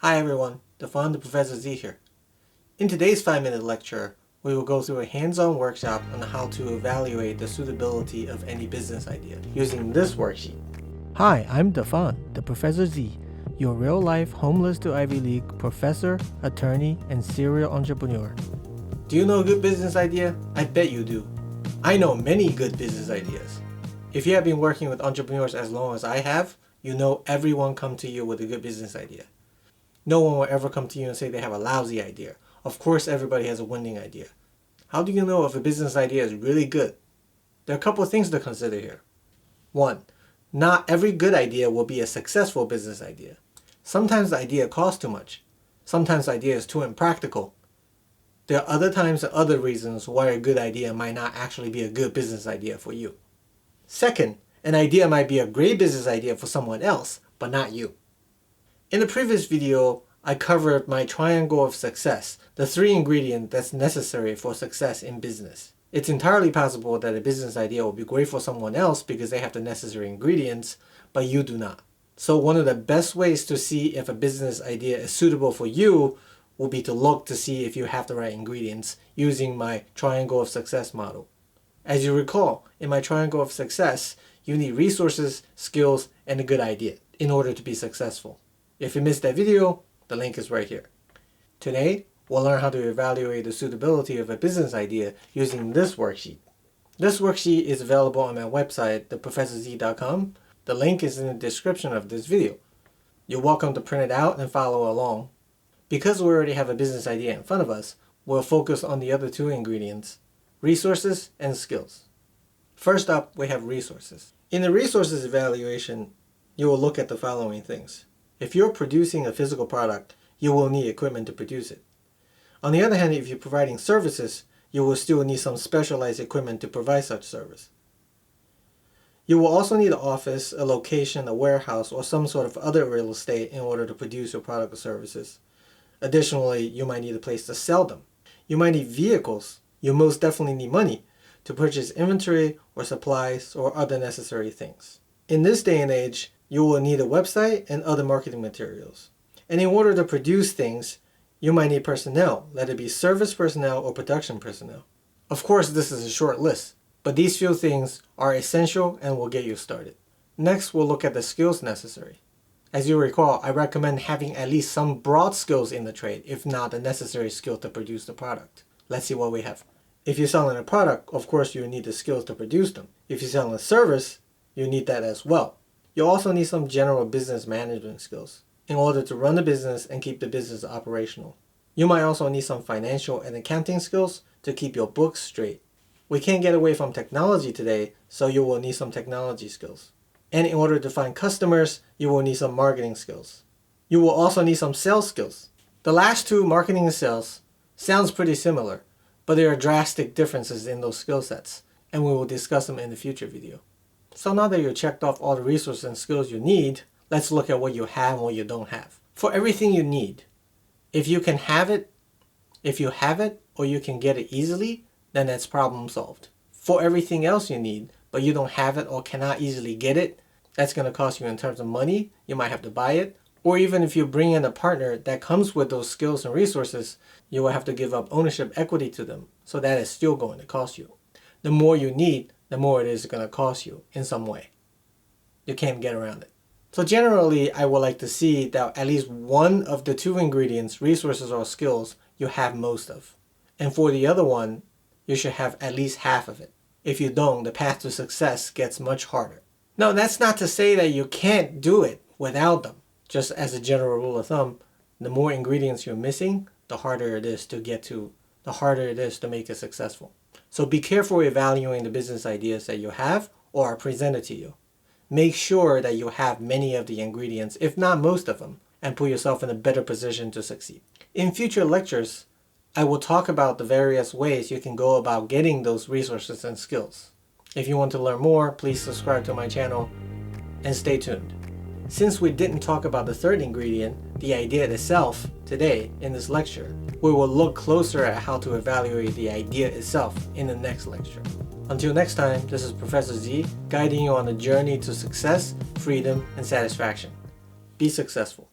Hi everyone, Dafan, the ProfessorZ here. In today's 5-minute lecture, we will go through a hands-on workshop on how to evaluate the suitability of any business idea using this worksheet. Hi, I'm Dafan, the ProfessorZ, your real-life homeless to Ivy League professor, attorney, and serial entrepreneur. Do you know a good business idea? I bet you do. I know many good business ideas. If you have been working with entrepreneurs as long as I have, you know everyone comes to you with a good business idea. No one will ever come to you and say they have a lousy idea. Of course, everybody has a winning idea. How do you know if a business idea is really good? There are a couple of things to consider here. 1. Not every good idea will be a successful business idea. Sometimes the idea costs too much. Sometimes the idea is too impractical. There are other times and other reasons why a good idea might not actually be a good business idea for you. 2nd, an idea might be a great business idea for someone else, but not you. In the previous video, I covered my triangle of success, the 3 ingredients that's necessary for success in business. It's entirely possible that a business idea will be great for someone else because they have the necessary ingredients, but you do not. So one of the best ways to see if a business idea is suitable for you will be to look to see if you have the right ingredients using my triangle of success model. As you recall, in my triangle of success, you need resources, skills, and a good idea in order to be successful. If you missed that video, the link is right here. Today, we'll learn how to evaluate the suitability of a business idea using this worksheet. This worksheet is available on my website, theprofessorz.com. The link is in the description of this video. You're welcome to print it out and follow along. Because we already have a business idea in front of us, we'll focus on the other 2 ingredients, resources and skills. First up, we have resources. In the resources evaluation, you will look at the following things. If you're producing a physical product, you will need equipment to produce it. On the other hand, if you're providing services, you will still need some specialized equipment to provide such service. You will also need an office, a location, a warehouse, or some sort of other real estate in order to produce your product or services. Additionally, you might need a place to sell them. You might need vehicles. You most definitely need money to purchase inventory or supplies or other necessary things. In this day and age, you will need a website and other marketing materials. And in order to produce things, you might need personnel, let it be service personnel or production personnel. Of course, this is a short list, but these few things are essential and will get you started. Next, we'll look at the skills necessary. As you recall, I recommend having at least some broad skills in the trade, if not the necessary skill to produce the product. Let's see what we have. If you're selling a product, of course you need the skills to produce them. If you're selling a service, you need that as well. You'll also need some general business management skills in order to run the business and keep the business operational. You might also need some financial and accounting skills to keep your books straight. We can't get away from technology today, so you will need some technology skills. And in order to find customers, you will need some marketing skills. You will also need some sales skills. The last 2, marketing and sales, sounds pretty similar, but there are drastic differences in those skill sets, and we will discuss them in the future video. So now that you've checked off all the resources and skills you need, let's look at what you have and what you don't have. For everything you need, if you have it or you can get it easily, then that's problem solved. For everything else you need, but you don't have it or cannot easily get it, that's going to cost you in terms of money. You might have to buy it. Or even if you bring in a partner that comes with those skills and resources, you will have to give up ownership equity to them. So that is still going to cost you. The more you need, the more it is going to cost you in some way. You can't get around it. So generally, I would like to see that at least one of the 2 ingredients, resources or skills, you have most of. And for the other one, you should have at least half of it. If you don't, the path to success gets much harder. Now, that's not to say that you can't do it without them. Just as a general rule of thumb, the more ingredients you're missing, the harder it is to make it successful. So be careful evaluating the business ideas that you have or are presented to you. Make sure that you have many of the ingredients, if not most of them, and put yourself in a better position to succeed. In future lectures, I will talk about the various ways you can go about getting those resources and skills. If you want to learn more, please subscribe to my channel and stay tuned. Since we didn't talk about the 3rd ingredient, the idea itself, today in this lecture, we will look closer at how to evaluate the idea itself in the next lecture. Until next time, this is Professor Z, guiding you on the journey to success, freedom, and satisfaction. Be successful.